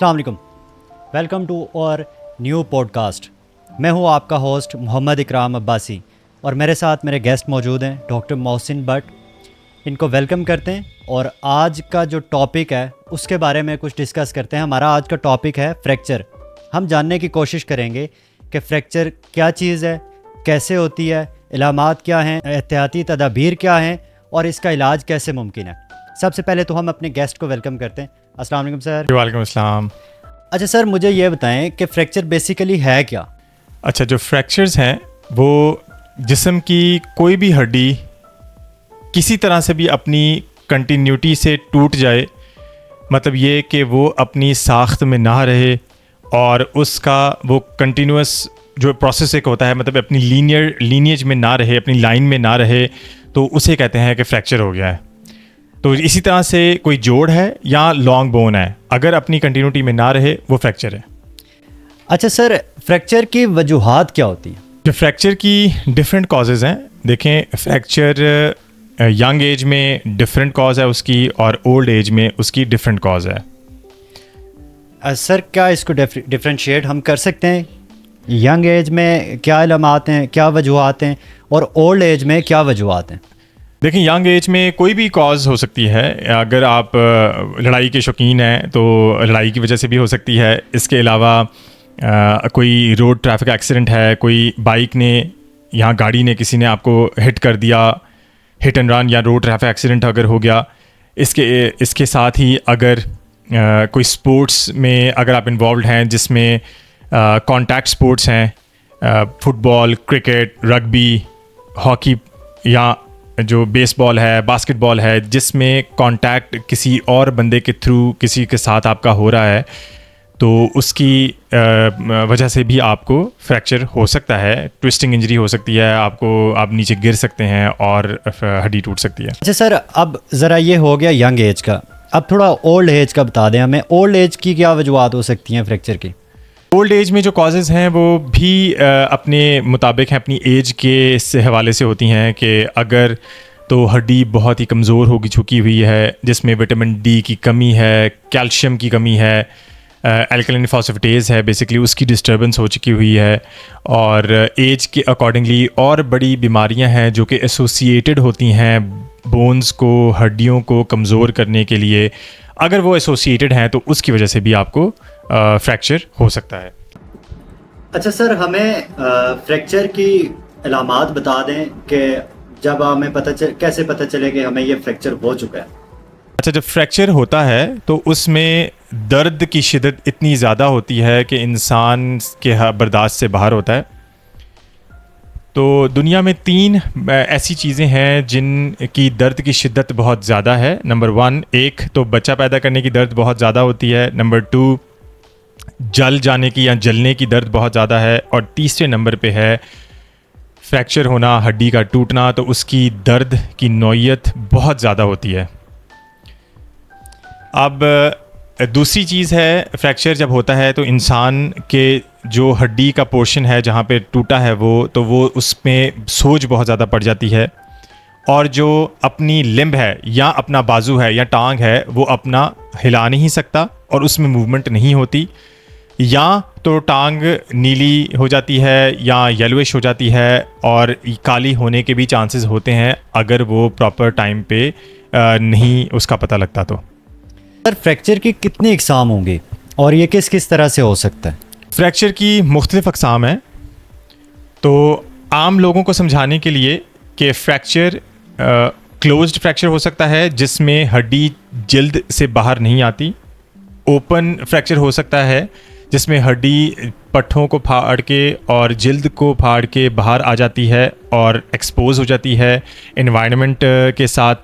अस्सलाम वालेकुम, welcome to और न्यू पॉडकास्ट। मैं हूं आपका होस्ट मोहम्मद इकराम अब्बासी और मेरे साथ मेरे गेस्ट मौजूद हैं डॉक्टर मोहसिन भट्ट। इनको वेलकम करते हैं और आज का जो टॉपिक है उसके बारे में कुछ डिस्कस करते हैं। हमारा आज का टॉपिक है फ्रैक्चर। हम जानने की कोशिश करेंगे कि फ्रैक्चर क्या चीज़ है, कैसे होती है, इलामात क्या हैं, एहतियाती तदाबीर क्या हैं और इसका इलाज कैसे मुमकिन है। सबसे पहले तो हम अपने गेस्ट को वेलकम करते हैं। अस्सलाम वालेकुम सर। वालेकुम अस्सलाम। अच्छा सर, मुझे ये बताएं कि फ्रैक्चर बेसिकली है क्या? अच्छा, जो फ्रैक्चर्स हैं वो जिस्म की कोई भी हड्डी किसी तरह से भी अपनी कंटिन्यूटी से टूट जाए, मतलब ये कि वो अपनी साख्त में ना रहे और उसका वो कंटिन्यूस जो प्रोसेस एक होता है, मतलब अपनी लीनिएज में ना रहे, अपनी लाइन में ना रहे, तो उसे कहते हैं कि फ्रैक्चर हो गया है। तो इसी तरह से कोई जोड़ है या लॉन्ग बोन है, अगर अपनी कंटिन्यूटी में ना रहे वो फ्रैक्चर है। अच्छा सर, फ्रैक्चर की वजूहात क्या होती हैं? जो फ्रैक्चर की डिफरेंट कॉजेज़ हैं, देखें फ्रैक्चर यंग एज में डिफरेंट कॉज है उसकी और ओल्ड एज में उसकी डिफरेंट कॉज है। सर क्या इसको डिफ्रेंशिएट हम कर सकते हैं? यंग एज में क्या इलामात हैं, क्या वजूहात हैं, और ओल्ड एज में क्या वजूहात हैं? देखें, यंग एज में कोई भी कॉज हो सकती है। अगर आप लड़ाई के शौकीन हैं तो लड़ाई की वजह से भी हो सकती है। इसके अलावा कोई रोड ट्रैफिक एक्सीडेंट है, कोई बाइक ने यहाँ गाड़ी ने किसी ने आपको हिट कर दिया, हिट एंड रन या रोड ट्रैफिक एक्सीडेंट अगर हो गया। इसके साथ ही अगर कोई स्पोर्ट्स में अगर आप इन्वॉल्व हैं जिसमें कॉन्टैक्ट स्पोर्ट्स हैं, फुटबॉल, क्रिकेट, रग्बी, हॉकी या जो बेसबॉल है, बास्केटबॉल है, जिसमें कांटेक्ट किसी और बंदे के थ्रू किसी के साथ आपका हो रहा है, तो उसकी वजह से भी आपको फ्रैक्चर हो सकता है। ट्विस्टिंग इंजरी हो सकती है, आप नीचे गिर सकते हैं और हड्डी टूट सकती है। अच्छा सर, अब ज़रा ये हो गया यंग एज का, अब थोड़ा ओल्ड एज का बता दें हमें। ओल्ड एज की क्या वजूहात हो सकती हैं फ्रैक्चर की? ओल्ड एज में जो कॉजेज़ हैं वो भी अपने मुताबिक हैं, अपनी एज के से हवाले से होती हैं कि अगर तो हड्डी बहुत ही कमज़ोर होगी चुकी हुई है, जिसमें विटामिन डी की कमी है, कैल्शियम की कमी है, एल्कलाइन फॉस्फेटेज है, बेसिकली उसकी डिस्टर्बेंस हो चुकी हुई है। और एज के अकॉर्डिंगली और बड़ी बीमारियां हैं जो कि एसोसिएटेड होती हैं बोन्स को, हड्डियों को कमज़ोर करने के लिए। अगर वो एसोसिएटेड हैं तो उसकी वजह से भी आपको फ्रैक्चर हो सकता है। अच्छा सर, हमें फ्रैक्चर की अलामात बता दें कि जब हमें कैसे पता चले कि हमें ये फ्रैक्चर हो चुका है। अच्छा, जब फ्रैक्चर होता है तो उसमें दर्द की शिद्दत इतनी ज़्यादा होती है कि इंसान के बर्दाश्त से बाहर होता है। तो दुनिया में 3 ऐसी चीज़ें हैं जिनकी दर्द की शिद्दत बहुत ज़्यादा है। नंबर 1, एक तो बच्चा पैदा करने की दर्द बहुत ज़्यादा होती है। नंबर 2, जल जाने की या जलने की दर्द बहुत ज़्यादा है। और तीसरे नंबर पे है फ्रैक्चर होना, हड्डी का टूटना, तो उसकी दर्द की नौइयत बहुत ज़्यादा होती है। अब दूसरी चीज़ है, फ्रैक्चर जब होता है तो इंसान के जो हड्डी का पोर्शन है जहाँ पे टूटा है वो उसमें सोज बहुत ज़्यादा पड़ जाती है, और जो अपनी लिम्ब है या अपना बाजू है या टांग है वो अपना हिला नहीं सकता और उसमें मूवमेंट नहीं होती, या तो टांग नीली हो जाती है या येलोइश हो जाती है और काली होने के भी चांसेस होते हैं अगर वो प्रॉपर टाइम पे नहीं उसका पता लगता। तो सर, फ्रैक्चर की कितनी अक़साम होंगी और ये किस किस तरह से हो सकता है? फ्रैक्चर की मुख्तलिफ अक़साम हैं। तो आम लोगों को समझाने के लिए कि फ्रैक्चर क्लोज्ड फ्रैक्चर हो सकता है जिसमें हड्डी जल्द से बाहर नहीं आती। ओपन फ्रैक्चर हो सकता है जिसमें हड्डी पट्ठों को फाड़ के और जल्द को फाड़ के बाहर आ जाती है और एक्सपोज हो जाती है एनवायरनमेंट के साथ,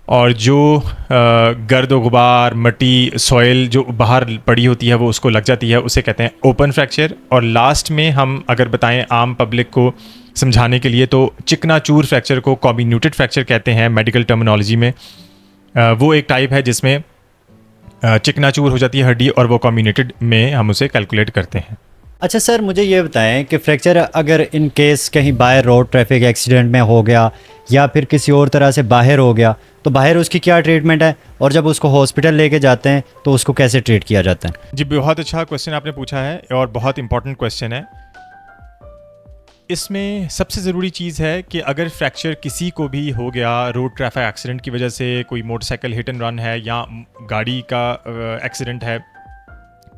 और जो गर्द व गुबार, मट्टी, सॉइल जो बाहर पड़ी होती है वो उसको लग जाती है, उसे कहते हैं ओपन फ्रैक्चर। और लास्ट में हम अगर बताएं आम पब्लिक को समझाने के लिए तो चिकनाचूर फ्रैक्चर को कॉम्बिन्यूटेड फ्रैक्चर कहते हैं मेडिकल टर्मिनोलॉजी में। वो एक टाइप है जिसमें चिकनाचूर हो जाती है हड्डी और वो कॉम्बिन्यूटेड में हम उसे कैलकुलेट करते हैं। अच्छा सर, मुझे ये बताएं कि फ्रैक्चर अगर इन केस कहीं बाहर रोड ट्रैफिक एक्सीडेंट में हो गया या फिर किसी और तरह से बाहर हो गया, तो बाहर उसकी क्या ट्रीटमेंट है, और जब उसको हॉस्पिटल लेके जाते हैं तो उसको कैसे ट्रीट किया जाता है? जी, बहुत अच्छा क्वेश्चन आपने पूछा है और बहुत इंपॉर्टेंट क्वेश्चन है। इसमें सबसे ज़रूरी चीज़ है कि अगर फ्रैक्चर किसी को भी हो गया रोड ट्रैफिक एक्सीडेंट की वजह से, कोई मोटरसाइकिल हिट एंड रन है या गाड़ी का एक्सीडेंट है,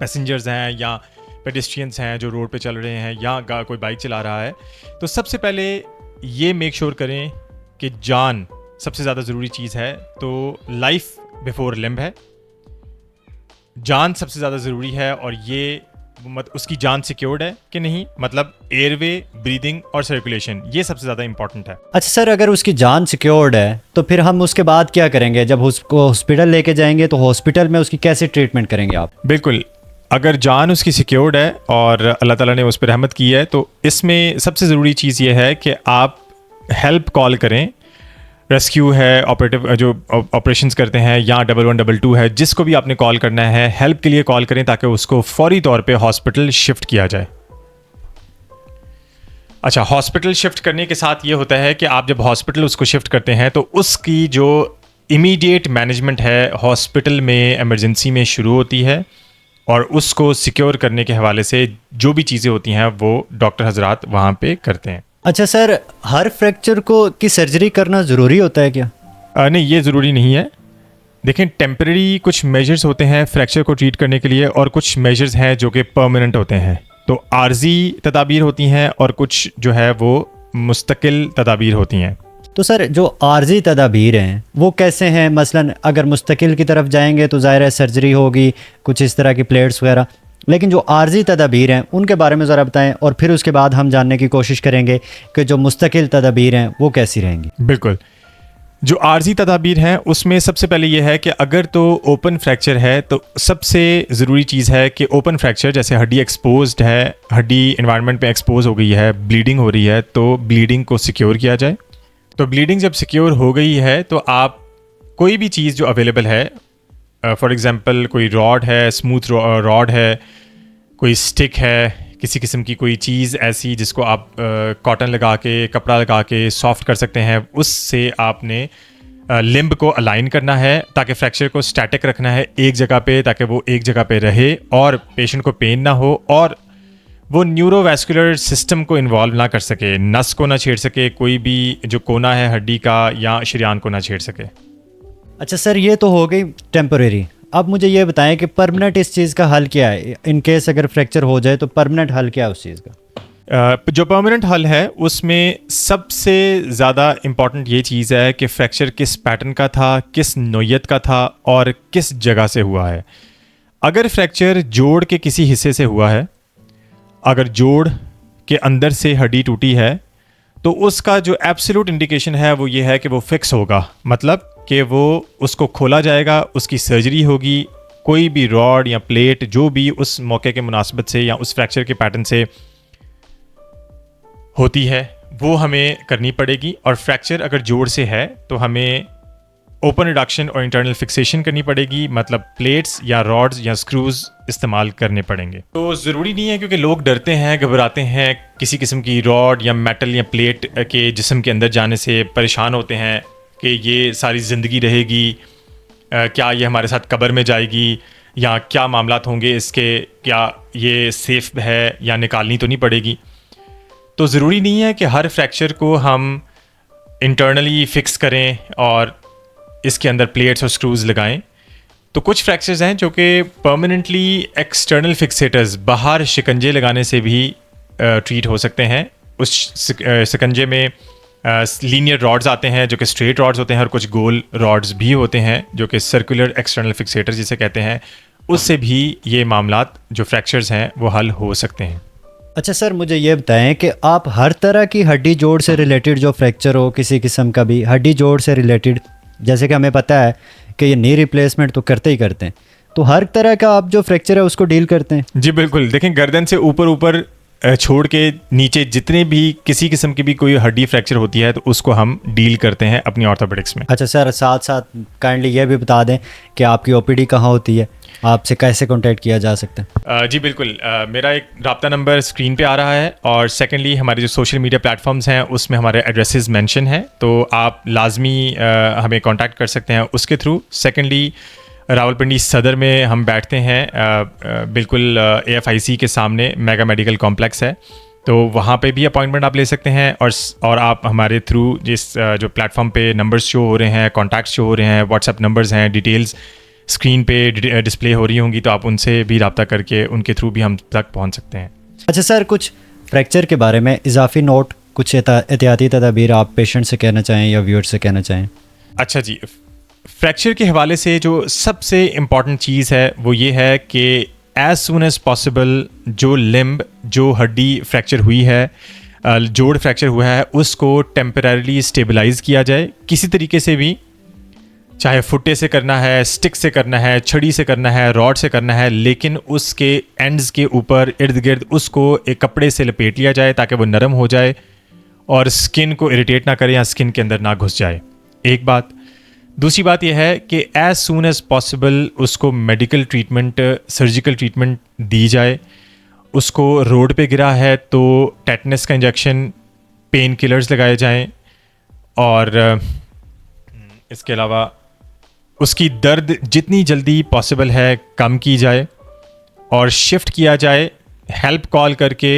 पैसेंजर्स हैं या पेडेस्ट्रियंस हैं जो रोड पे चल रहे हैं या कोई बाइक चला रहा है, तो सबसे पहले ये मेक श्योर करें कि जान सबसे ज़्यादा ज़रूरी चीज़ है। तो लाइफ बिफोर लिम्ब है, जान सबसे ज़्यादा ज़रूरी है। और ये उसकी जान सिक्योर्ड है कि नहीं, मतलब एयरवे, ब्रीदिंग और सर्कुलेशन, ये सबसे ज़्यादा इंपॉर्टेंट है। अच्छा सर, अगर उसकी जान सिक्योर्ड है तो फिर हम उसके बाद क्या करेंगे? जब उसको हॉस्पिटल लेके जाएंगे तो हॉस्पिटल में उसकी कैसे ट्रीटमेंट करेंगे आप? बिल्कुल, अगर जान उसकी सिक्योर्ड है और अल्लाह ताला ने उस पर रहमत की है, तो इसमें सबसे ज़रूरी चीज़ ये है कि आप हेल्प कॉल करें। रेस्क्यू है, ऑपरेटिव जो ऑपरेशंस करते हैं, या 1122 है, जिसको भी आपने कॉल करना है, हेल्प के लिए कॉल करें ताकि उसको फौरी तौर पे हॉस्पिटल शिफ्ट किया जाए। अच्छा, हॉस्पिटल शिफ्ट करने के साथ ये होता है कि आप जब हॉस्पिटल उसको शिफ्ट करते हैं तो उसकी जो इमीडिएट मैनेजमेंट है हॉस्पिटल में इमरजेंसी में शुरू होती है, और उसको सिक्योर करने के हवाले से जो भी चीज़ें होती हैं वो डॉक्टर हजरात वहाँ पे करते हैं। अच्छा सर, हर फ्रैक्चर को की सर्जरी करना ज़रूरी होता है क्या? नहीं, ये ज़रूरी नहीं है। देखें, टेम्परेरी कुछ मेजर्स होते हैं फ्रैक्चर को ट्रीट करने के लिए, और कुछ मेजर्स हैं जो कि परमानेंट होते हैं। तो आर्जी तदाबीर होती हैं और कुछ जो है वो मुस्तकिल तदाबीर होती हैं। तो सर, जो आर्जी तदाबीर हैं वो कैसे हैं? मसलन अगर मुस्तकिल की तरफ जाएंगे तो ज़ाहिर है सर्जरी होगी, कुछ इस तरह की प्लेट्स वगैरह, लेकिन जो आर्जी तदाबीर हैं उनके बारे में ज़रा बताएं, और फिर उसके बाद हम जानने की कोशिश करेंगे कि जो मुस्तकिल तदाबीर हैं वो कैसी रहेंगी। बिल्कुल, जो आर्जी तदाबीर हैं उसमें सबसे पहले ये है कि अगर तो ओपन फ्रैक्चर है तो सबसे ज़रूरी चीज़ है कि ओपन फ्रैक्चर, जैसे हड्डी एक्सपोज्ड है, हड्डी इन्वायरमेंट में एक्सपोज हो गई है, ब्लीडिंग हो रही है, तो ब्लीडिंग को सिक्योर किया जाए। तो ब्लीडिंग जब सिक्योर हो गई है तो आप कोई भी चीज़ जो अवेलेबल है, फॉर एग्ज़ाम्पल कोई रॉड है, स्मूथ रॉड है, कोई स्टिक है, किसी किस्म की कोई चीज़ ऐसी जिसको आप कॉटन लगा के, कपड़ा लगा के सॉफ्ट कर सकते हैं, उससे आपने लिम्ब को अलाइन करना है ताकि फ्रैक्चर को स्टैटिक रखना है एक जगह पे, ताकि वो एक जगह पे रहे और पेशेंट को पेन ना हो और वो न्यूरोवैस्कुलर सिस्टम को इन्वॉल्व ना कर सके, नस को ना छेड़ सके, कोई भी जो कोना है हड्डी का या शरीयान को ना छेड़ सके। अच्छा सर, ये तो हो गई टेम्परेरी। अब मुझे ये बताएं कि परमानेंट इस चीज़ का हल क्या है? इन केस अगर फ्रैक्चर हो जाए तो परमानेंट हल क्या है उस चीज़ का? जो परमानेंट हल है उसमें सबसे ज़्यादा इम्पॉर्टेंट ये चीज़ है कि फ्रैक्चर किस पैटर्न का था, किस नोयत का था और किस जगह से हुआ है। अगर फ्रैक्चर जोड़ के किसी हिस्से से हुआ है, अगर जोड़ के अंदर से हड्डी टूटी है, तो उसका जो एब्सोल्यूट इंडिकेशन है वो ये है कि वो फिक्स होगा, मतलब कि वो उसको खोला जाएगा, उसकी सर्जरी होगी, कोई भी रॉड या प्लेट जो भी उस मौके के मुनासिबत से या उस फ्रैक्चर के पैटर्न से होती है वो हमें करनी पड़ेगी। और फ्रैक्चर अगर जोड़ से है तो हमें ओपन रिडक्शन और इंटरनल फिक्सेशन करनी पड़ेगी, मतलब प्लेट्स या रॉड्स या स्क्रूज इस्तेमाल करने पड़ेंगे। तो ज़रूरी नहीं है, क्योंकि लोग डरते हैं, घबराते हैं, किसी किस्म की रॉड या मेटल या प्लेट के जिस्म के अंदर जाने से परेशान होते हैं कि ये सारी ज़िंदगी रहेगी, क्या ये हमारे साथ कब्र में जाएगी, या क्या मामलात होंगे इसके, क्या ये सेफ़ है या निकालनी तो नहीं पड़ेगी। तो ज़रूरी नहीं है कि हर फ्रैक्चर को हम इंटरनली फ़िक्स करें और इसके अंदर प्लेट्स और स्क्रूज़ लगाएं। तो कुछ फ्रैक्चर्स हैं जो कि परमानेंटली एक्सटर्नल फिक्सेटर्स, बाहर शिकंजे लगाने से भी ट्रीट हो सकते हैं। उस शिकंजे में लीनियर रॉड्स आते हैं जो कि स्ट्रेट रॉड्स होते हैं, और कुछ गोल रॉड्स भी होते हैं जो कि सर्कुलर एक्सटर्नल फिक्सेटर जिसे कहते हैं, उससे भी ये मामलात जो फ्रैक्चर्स हैं वो हल हो सकते हैं। अच्छा सर, मुझे ये बताएं कि आप हर तरह की हड्डी जोड़ से रिलेटेड जो फ्रैक्चर हो, किसी किस्म का भी हड्डी जोड़ से रिलेटेड, जैसे कि हमें पता है कि ये नी रिप्लेसमेंट तो करते ही करते हैं, तो हर तरह का आप जो फ्रैक्चर है उसको डील करते हैं? जी बिल्कुल, देखें, गर्दन से ऊपर छोड़ के नीचे जितने भी किसी किस्म की भी कोई हड्डी फ्रैक्चर होती है तो उसको हम डील करते हैं अपनी ऑर्थोपेडिक्स में। अच्छा सर, साथ साथ काइंडली ये भी बता दें कि आपकी ओपीडी कहाँ होती है? आपसे कैसे कॉन्टैक्ट किया जा सकता है? जी बिल्कुल, मेरा एक रब्ता नंबर स्क्रीन पे आ रहा है, और सेकेंडली हमारे जो सोशल मीडिया प्लेटफॉर्म्स हैं उसमें हमारे एड्रेसेस मेंशन हैं, तो आप लाजमी हमें कांटेक्ट कर सकते हैं उसके थ्रू। सेकेंडली रावलपिंडी सदर में हम बैठते हैं, बिल्कुल AFIC के सामने मेगा मेडिकल कॉम्प्लेक्स है, तो वहाँ पे भी अपॉइंटमेंट आप ले सकते हैं। और आप हमारे थ्रू जिस जो प्लेटफॉर्म पे नंबर्स शो हो रहे हैं, कॉन्टैक्ट्स शो हो रहे हैं, व्हाट्सएप नंबर्स हैं, डिटेल्स स्क्रीन पे डिस्प्ले हो रही होंगी, तो आप उनसे भी रब्ता करके उनके थ्रू भी हम तक पहुँच सकते हैं। अच्छा सर, कुछ फ्रैक्चर के बारे में इजाफी नोट, कुछ एहतियाती तदाबीर आप पेशेंट से कहना चाहें या व्यूअर से कहना चाहें? अच्छा जी, फ्रैक्चर के हवाले से जो सबसे इम्पॉर्टेंट चीज़ है वो ये है कि एज सून एज़ पॉसिबल जो लिम्ब, जो हड्डी फ्रैक्चर हुई है, जोड़ फ्रैक्चर हुआ है, उसको टेम्परेरीली स्टेबलाइज किया जाए किसी तरीके से भी, चाहे फुट्टे से करना है, स्टिक से करना है, छड़ी से करना है, रॉड से करना है, लेकिन उसके एंड्स के ऊपर इर्द गिर्द उसको एक कपड़े से लपेट लिया जाए ताकि वो नरम हो जाए और स्किन को इरिटेट ना करे या स्किन के अंदर ना घुस जाए। एक बात। दूसरी बात यह है कि एज सून एज़ पॉसिबल उसको मेडिकल ट्रीटमेंट, सर्जिकल ट्रीटमेंट दी जाए। उसको रोड पे गिरा है तो टेटनस का इंजेक्शन, पेन किलर्स लगाए जाएं, और इसके अलावा उसकी दर्द जितनी जल्दी पॉसिबल है कम की जाए और शिफ्ट किया जाए, हेल्प कॉल करके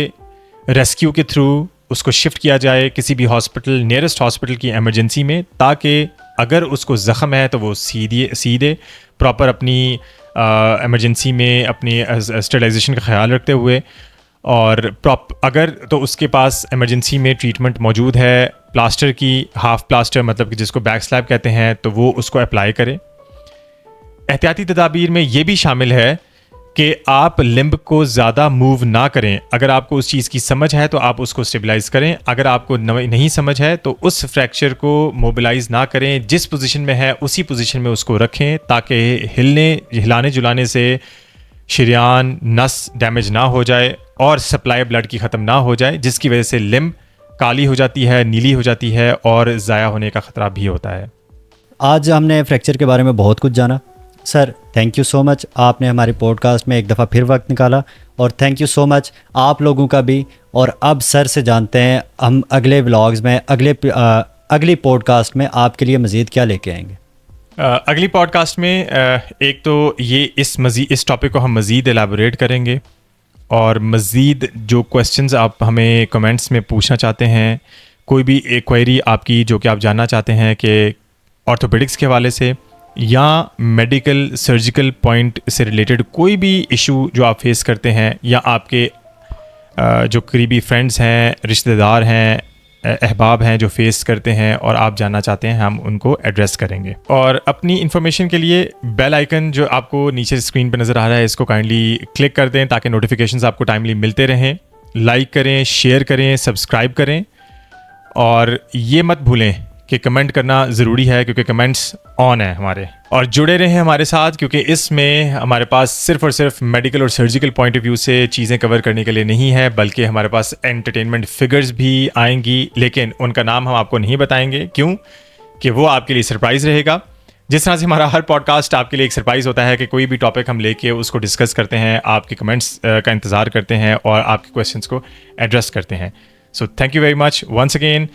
रेस्क्यू के थ्रू उसको शिफ्ट किया जाए किसी भी हॉस्पिटल, नियरेस्ट हॉस्पिटल की इमरजेंसी में, ताकि अगर उसको ज़ख़म है तो वो सीधे प्रॉपर अपनी इमरजेंसी में अपनी स्टेरिलाइजेशन का ख्याल रखते हुए, और अगर तो उसके पास इमरजेंसी में ट्रीटमेंट मौजूद है प्लास्टर की, हाफ प्लास्टर मतलब कि जिसको बैक स्लैब कहते हैं, तो वो उसको अप्लाई करें। एहतियाती तदाबीर में ये भी शामिल है कि आप लिम्ब को ज़्यादा मूव ना करें। अगर आपको उस चीज़ की समझ है तो आप उसको स्टेबलाइज़ करें, अगर आपको नहीं समझ है तो उस फ्रैक्चर को मोबिलाइज़ ना करें, जिस पोजीशन में है उसी पोजीशन में उसको रखें ताकि हिलाने जुलाने से शरीयान, नस डैमेज ना हो जाए और सप्लाई ब्लड की ख़त्म ना हो जाए, जिसकी वजह से लिम्ब काली हो जाती है, नीली हो जाती है और ज़ाया होने का ख़तरा भी होता है। आज हमने फ्रैक्चर के बारे में बहुत कुछ जाना। Sir thank you so much, आपने हमारे पॉडकास्ट में एक दफ़ा फिर वक्त निकाला, और थैंक यू सो मच आप लोगों का भी। और अब सर से जानते हैं हम अगले व्लॉग्स में, अगली पॉडकास्ट में आपके लिए मज़ीद क्या लेके आएंगे। अगली पॉडकास्ट में एक तो ये इस टॉपिक को हम मज़ीद एलाबोरेट करेंगे, और मज़ीद जो क्वेश्चंस आप हमें कमेंट्स में पूछना चाहते हैं, कोई भी एक क्वेरी आपकी जो कि आप जानना चाहते हैं कि ऑर्थोपेडिक्स के हवाले से या मेडिकल सर्जिकल पॉइंट से रिलेटेड कोई भी इशू जो आप फेस करते हैं, या आपके जो करीबी फ्रेंड्स हैं, रिश्तेदार हैं, अहबाब हैं जो फेस करते हैं और आप जानना चाहते हैं, हम उनको एड्रेस करेंगे। और अपनी इन्फॉर्मेशन के लिए बेल आइकन जो आपको नीचे स्क्रीन पर नज़र आ रहा है, इसको काइंडली क्लिक कर दें ताकि नोटिफिकेशंस आपको टाइमली मिलते रहें। लाइक करें, शेयर करें, सब्सक्राइब करें, और ये मत भूलें कि कमेंट करना ज़रूरी है क्योंकि कमेंट्स ऑन है हमारे। और जुड़े रहें हमारे साथ क्योंकि इसमें हमारे पास सिर्फ और सिर्फ मेडिकल और सर्जिकल पॉइंट ऑफ व्यू से चीज़ें कवर करने के लिए नहीं है, बल्कि हमारे पास एंटरटेनमेंट फिगर्स भी आएंगी, लेकिन उनका नाम हम आपको नहीं बताएंगे, क्यों कि वो आपके लिए सरप्राइज़ रहेगा। जिस तरह से हमारा हर पॉडकास्ट आपके लिए एक सरप्राइज़ होता है कि कोई भी टॉपिक हम लेके उसको डिस्कस करते हैं, आपके कमेंट्स का इंतज़ार करते हैं और आपके क्वेश्चंस को एड्रेस करते हैं। So thank you very much once again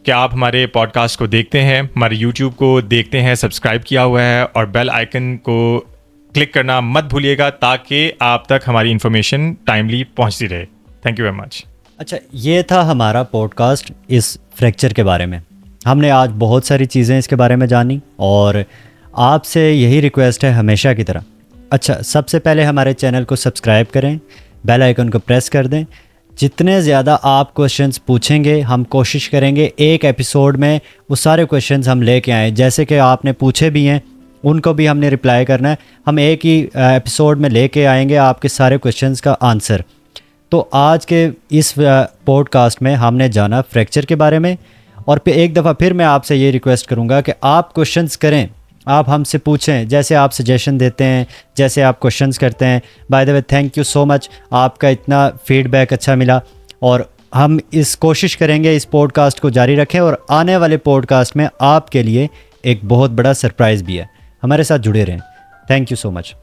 कि आप हमारे पॉडकास्ट को देखते हैं, हमारे यूट्यूब को देखते हैं, सब्सक्राइब किया हुआ है, और बेल आइकन को क्लिक करना मत भूलिएगा ताकि आप तक हमारी इन्फॉर्मेशन टाइमली पहुंचती रहे। Thank you very much. अच्छा, ये था हमारा पॉडकास्ट इस फ्रैक्चर के बारे में। हमने आज बहुत सारी चीज़ें इसके बारे में जानी, और आपसे यही रिक्वेस्ट है हमेशा की तरह। अच्छा, सबसे पहले हमारे चैनल को सब्सक्राइब करें, बेल आइकन को प्रेस कर दें। जितने ज़्यादा आप क्वेश्चंस पूछेंगे, हम कोशिश करेंगे एक एपिसोड में वो सारे क्वेश्चंस हम लेके आएँ। जैसे कि आपने पूछे भी हैं, उनको भी हमने रिप्लाई करना है। हम एक ही एपिसोड में लेके आएंगे आपके सारे क्वेश्चंस का आंसर। तो आज के इस पॉडकास्ट में हमने जाना फ्रैक्चर के बारे में, और फिर एक दफ़ा फिर मैं आपसे ये रिक्वेस्ट करूँगा कि आप क्वेश्चंस करें, आप हमसे पूछें, जैसे आप सजेशन देते हैं, जैसे आप क्वेश्चंस करते हैं। By the way thank you so much, आपका इतना फीडबैक अच्छा मिला, और हम इस कोशिश करेंगे इस पॉडकास्ट को जारी रखें, और आने वाले पॉडकास्ट में आपके लिए एक बहुत बड़ा सरप्राइज़ भी है। हमारे साथ जुड़े रहें। Thank you so much.